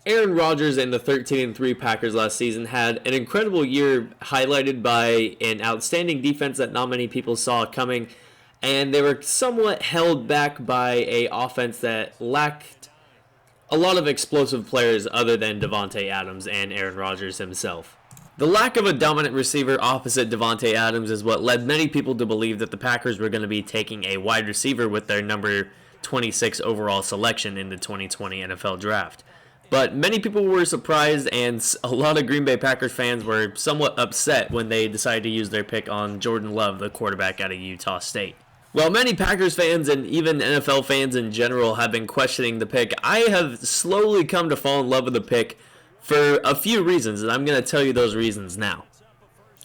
Aaron Rodgers and the 13-3 Packers last season had an incredible year highlighted by an outstanding defense that not many people saw coming, and they were somewhat held back by a offense that lacked a lot of explosive players other than Davante Adams and Aaron Rodgers himself. The lack of a dominant receiver opposite Davante Adams is what led many people to believe that the Packers were going to be taking a wide receiver with their number 26 overall selection in the 2020 NFL Draft. But many people were surprised, and a lot of Green Bay Packers fans were somewhat upset when they decided to use their pick on Jordan Love, the quarterback out of Utah State. While many Packers fans and even NFL fans in general have been questioning the pick, I have slowly come to fall in love with the pick for a few reasons, and I'm going to tell you those reasons now.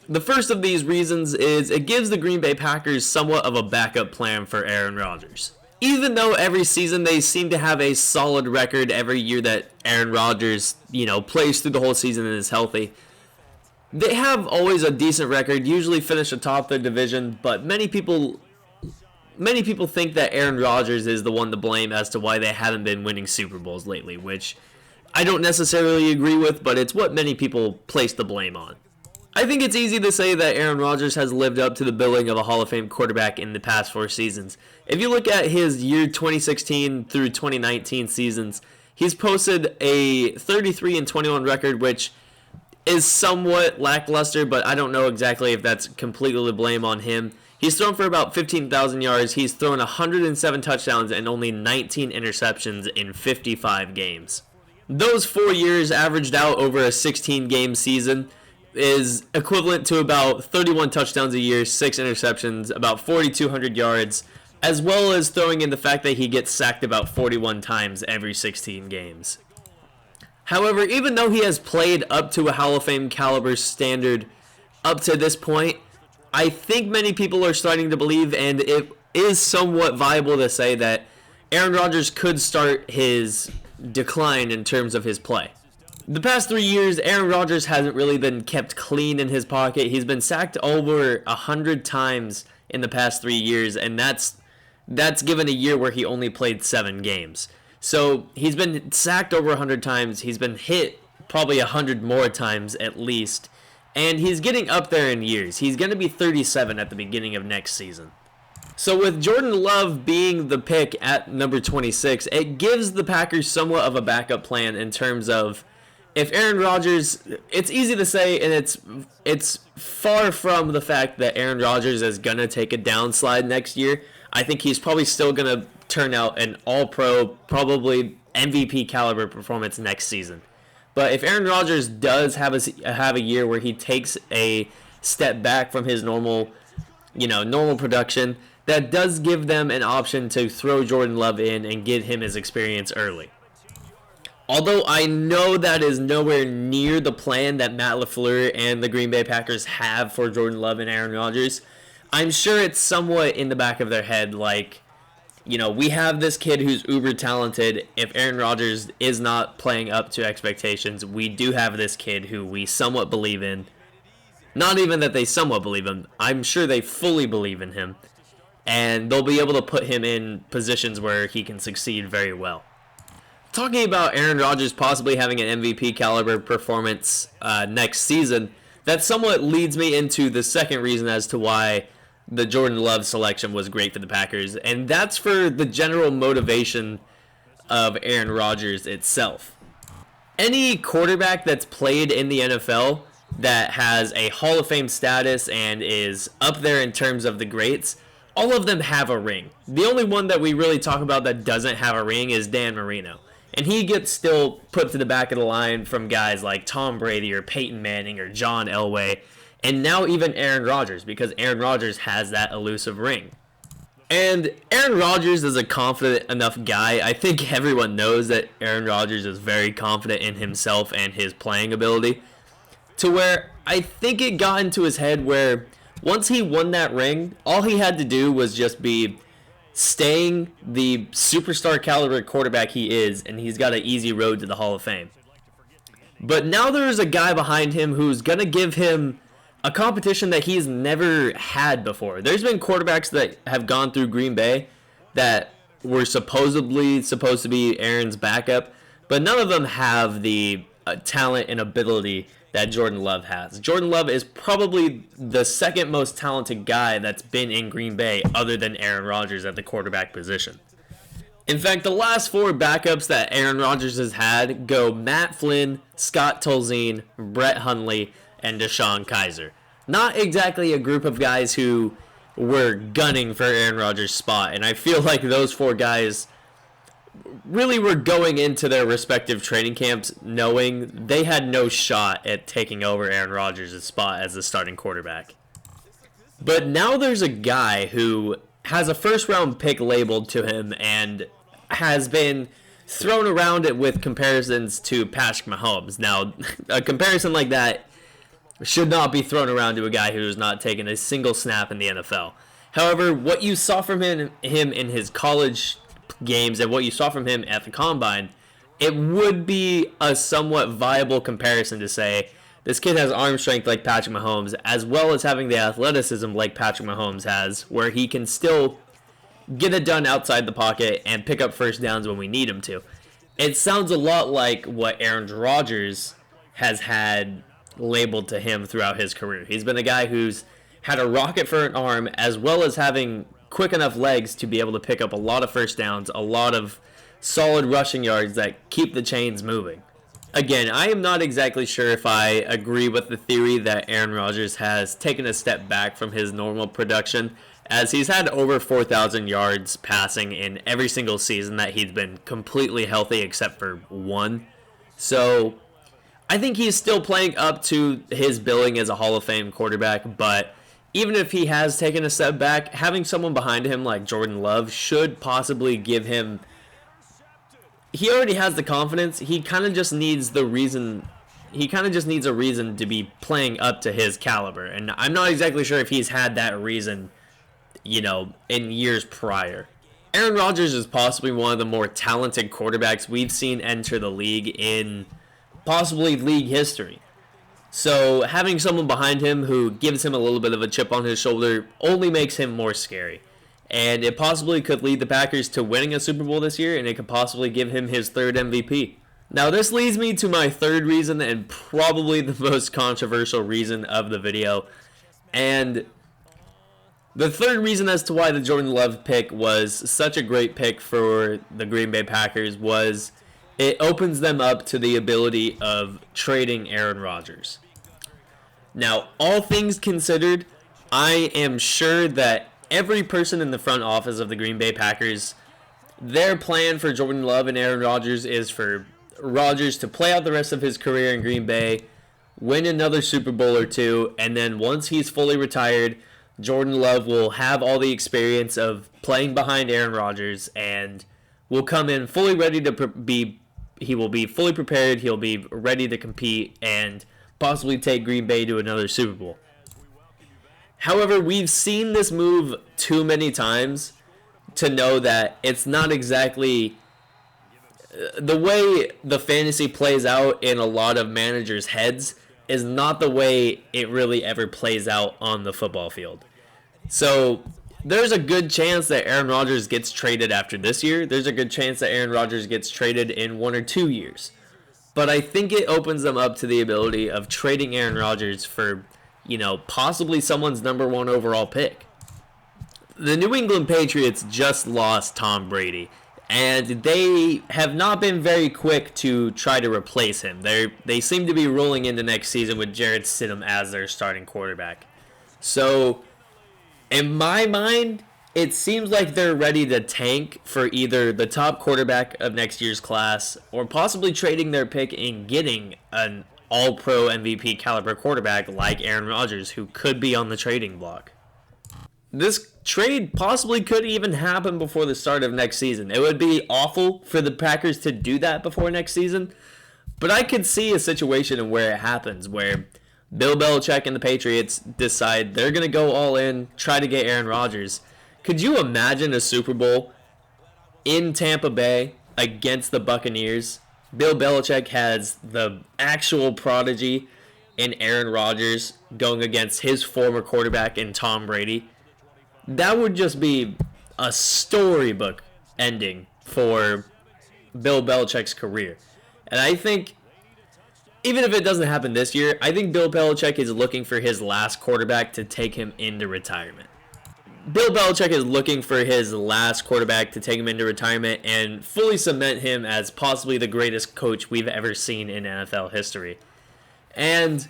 The first of these reasons is it gives the Green Bay Packers somewhat of a backup plan for Aaron Rodgers. Even though every season they seem to have a solid record every year that Aaron Rodgers, plays through the whole season and is healthy, they have always a decent record, usually finish atop their division, but many people think that Aaron Rodgers is the one to blame as to why they haven't been winning Super Bowls lately, which I don't necessarily agree with, but it's what many people place the blame on. I think it's easy to say that Aaron Rodgers has lived up to the billing of a Hall of Fame quarterback in the past 4 seasons. If you look at his year 2016 through 2019 seasons, he's posted a 33-21 record, which is somewhat lackluster, but I don't know exactly if that's completely the blame on him. He's thrown for about 15,000 yards. He's thrown 107 touchdowns and only 19 interceptions in 55 games. Those 4 years averaged out over a 16-game season is equivalent to about 31 touchdowns a year, 6 interceptions, about 4,200 yards, as well as throwing in the fact that he gets sacked about 41 times every 16 games. However, even though he has played up to a Hall of Fame caliber standard up to this point, I think many people are starting to believe, and it is somewhat viable to say, that Aaron Rodgers could start his decline in terms of his play. The past 3 years, Aaron Rodgers hasn't really been kept clean in his pocket. He's been sacked over 100 times in the past 3 years, and that's given a year where he only played 7 games. So he's been sacked over 100 times. He's been hit probably 100 more times at least, and he's getting up there in years. He's going to be 37 at the beginning of next season. So with Jordan Love being the pick at number 26, it gives the Packers somewhat of a backup plan in terms of if Aaron Rodgers, it's easy to say, and it's far from the fact that Aaron Rodgers is going to take a downslide next year. I think he's probably still going to turn out an all-pro, probably MVP caliber performance next season. But if Aaron Rodgers does have a year where he takes a step back from his normal production, that does give them an option to throw Jordan Love in and get him his experience early. Although I know that is nowhere near the plan that Matt LaFleur and the Green Bay Packers have for Jordan Love and Aaron Rodgers, I'm sure it's somewhat in the back of their head, like, we have this kid who's uber talented. If Aaron Rodgers is not playing up to expectations, we do have this kid who we somewhat believe in. Not even that they somewhat believe him. I'm sure they fully believe in him. And they'll be able to put him in positions where he can succeed very well. Talking about Aaron Rodgers possibly having an MVP caliber performance next season, that somewhat leads me into the second reason as to why the Jordan Love selection was great for the Packers, and that's for the general motivation of Aaron Rodgers itself. Any quarterback that's played in the NFL that has a Hall of Fame status and is up there in terms of the greats, all of them have a ring. The only one that we really talk about that doesn't have a ring is Dan Marino. And he gets still put to the back of the line from guys like Tom Brady or Peyton Manning or John Elway, and now even Aaron Rodgers, because Aaron Rodgers has that elusive ring. And Aaron Rodgers is a confident enough guy. I think everyone knows that Aaron Rodgers is very confident in himself and his playing ability, to where I think it got into his head where once he won that ring, all he had to do was just be staying the superstar caliber quarterback he is, and he's got an easy road to the Hall of Fame. But now there's a guy behind him who's going to give him a competition that he's never had before. There's been quarterbacks that have gone through Green Bay that were supposedly supposed to be Aaron's backup, but none of them have the talent and ability that Jordan Love has. Jordan Love is probably the second most talented guy that's been in Green Bay other than Aaron Rodgers at the quarterback position. In fact, the last 4 backups that Aaron Rodgers has had go Matt Flynn, Scott Tolzien, Brett Hundley, and DeShone Kizer. Not exactly a group of guys who were gunning for Aaron Rodgers' spot, and I feel like those 4 guys really were going into their respective training camps knowing they had no shot at taking over Aaron Rodgers' spot as the starting quarterback. But now there's a guy who has a first-round pick labeled to him and has been thrown around it with comparisons to Patrick Mahomes. Now, a comparison like that should not be thrown around to a guy who has not taken a single snap in the NFL. However, what you saw from him in his college games and what you saw from him at the Combine, it would be a somewhat viable comparison to say this kid has arm strength like Patrick Mahomes, as well as having the athleticism like Patrick Mahomes has, where he can still get it done outside the pocket and pick up first downs when we need him to. It sounds a lot like what Aaron Rodgers has had labeled to him throughout his career. He's been a guy who's had a rocket for an arm, as well as having quick enough legs to be able to pick up a lot of first downs, a lot of solid rushing yards that keep the chains moving. Again, I am not exactly sure if I agree with the theory that Aaron Rodgers has taken a step back from his normal production, as he's had over 4,000 yards passing in every single season that he's been completely healthy except for one. So I think he's still playing up to his billing as a Hall of Fame quarterback, but even if he has taken a step back, having someone behind him like Jordan Love should possibly give him... He already has the confidence. He kind of just needs a reason to be playing up to his caliber. And I'm not exactly sure if he's had that reason, in years prior. Aaron Rodgers is possibly one of the more talented quarterbacks we've seen enter the league in possibly league history. So having someone behind him who gives him a little bit of a chip on his shoulder only makes him more scary. And it possibly could lead the Packers to winning a Super Bowl this year, and it could possibly give him his 3rd MVP. Now, this leads me to my 3rd reason, and probably the most controversial reason of the video. And the 3rd reason as to why the Jordan Love pick was such a great pick for the Green Bay Packers was it opens them up to the ability of trading Aaron Rodgers. Now, all things considered, I am sure that every person in the front office of the Green Bay Packers, their plan for Jordan Love and Aaron Rodgers is for Rodgers to play out the rest of his career in Green Bay, win another Super Bowl or 2, and then once he's fully retired, Jordan Love will have all the experience of playing behind Aaron Rodgers and will come in fully ready to he will be fully prepared, he'll be ready to compete and possibly take Green Bay to another Super Bowl. However, we've seen this move too many times to know that it's not exactly the way the fantasy plays out in a lot of managers' heads is not the way it really ever plays out on the football field. So there's a good chance that Aaron Rodgers gets traded after this year. There's a good chance that Aaron Rodgers gets traded in 1 or 2 years. But I think it opens them up to the ability of trading Aaron Rodgers for possibly someone's number 1 overall pick. The New England Patriots just lost Tom Brady, and they have not been very quick to try to replace him. They seem to be rolling into next season with Jarrett Stidham as their starting quarterback. So, in my mind, it seems like they're ready to tank for either the top quarterback of next year's class or possibly trading their pick and getting an all-pro MVP caliber quarterback like Aaron Rodgers, who could be on the trading block. This trade possibly could even happen before the start of next season. It would be awful for the Packers to do that before next season, but I could see a situation where it happens, where Bill Belichick and the Patriots decide they're going to go all in, try to get Aaron Rodgers. Could you imagine a Super Bowl in Tampa Bay against the Buccaneers? Bill Belichick has the actual prodigy in Aaron Rodgers going against his former quarterback in Tom Brady. That would just be a storybook ending for Bill Belichick's career. And I think, even if it doesn't happen this year, I think Bill Belichick is looking for his last quarterback to take him into retirement. Bill Belichick is looking for his last quarterback to take him into retirement and fully cement him as possibly the greatest coach we've ever seen in NFL history. And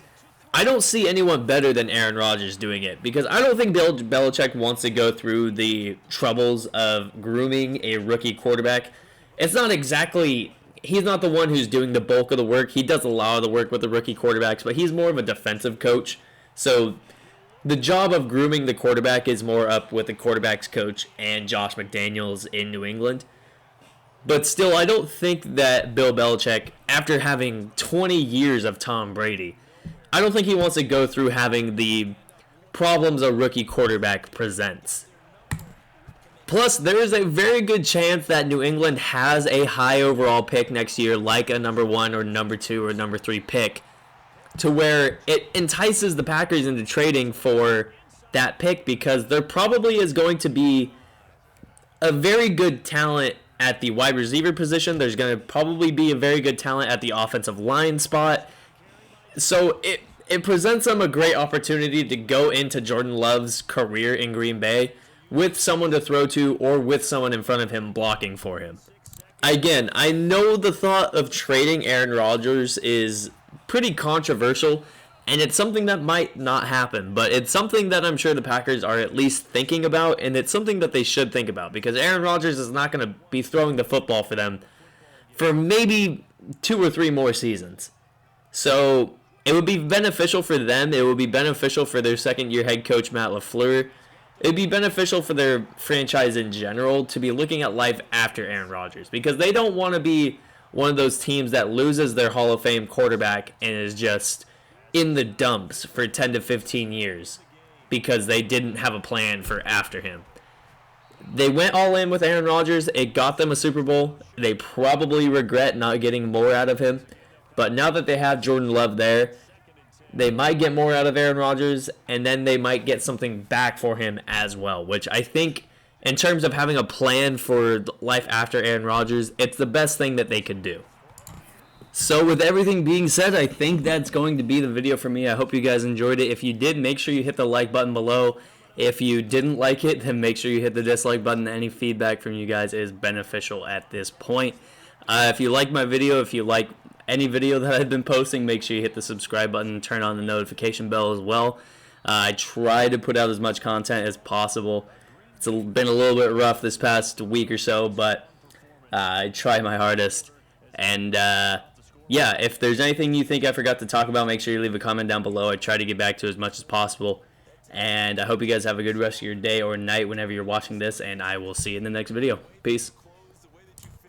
I don't see anyone better than Aaron Rodgers doing it, because I don't think Bill Belichick wants to go through the troubles of grooming a rookie quarterback. It's not exactly, he's not the one who's doing the bulk of the work. He does a lot of the work with the rookie quarterbacks, but he's more of a defensive coach. So the job of grooming the quarterback is more up with the quarterback's coach and Josh McDaniels in New England. But still, I don't think that Bill Belichick, after having 20 years of Tom Brady, I don't think he wants to go through having the problems a rookie quarterback presents. Plus, there is a very good chance that New England has a high overall pick next year, like a number 1 or number 2 or number 3 pick, to where it entices the Packers into trading for that pick, because there probably is going to be a very good talent at the wide receiver position. There's going to probably be a very good talent at the offensive line spot. So it presents them a great opportunity to go into Jordan Love's career in Green Bay with someone to throw to, or with someone in front of him blocking for him. Again, I know the thought of trading Aaron Rodgers is pretty controversial, and it's something that might not happen, but it's something that I'm sure the Packers are at least thinking about, and it's something that they should think about, because Aaron Rodgers is not going to be throwing the football for them for maybe 2 or 3 more seasons. So it would be beneficial for them. It would be beneficial for their second-year head coach, Matt LaFleur. It would be beneficial for their franchise in general to be looking at life after Aaron Rodgers, because they don't want to be one of those teams that loses their Hall of Fame quarterback and is just in the dumps for 10 to 15 years because they didn't have a plan for after him. They went all in with Aaron Rodgers. It got them a Super Bowl. They probably regret not getting more out of him. But now that they have Jordan Love there, they might get more out of Aaron Rodgers, and then they might get something back for him as well, which I think, in terms of having a plan for life after Aaron Rodgers, it's the best thing that they could do. So with everything being said, I think that's going to be the video for me. I hope you guys enjoyed it. If you did, make sure you hit the like button below. If you didn't like it, then make sure you hit the dislike button. Any feedback from you guys is beneficial at this point. If you like my video, if you like any video that I've been posting, make sure you hit the subscribe button and turn on the notification bell as well. I try to put out as much content as possible. It's been a little bit rough this past week or so, but I try my hardest. And yeah, if there's anything you think I forgot to talk about, make sure you leave a comment down below. I try to get back to as much as possible. And I hope you guys have a good rest of your day or night whenever you're watching this, and I will see you in the next video. Peace.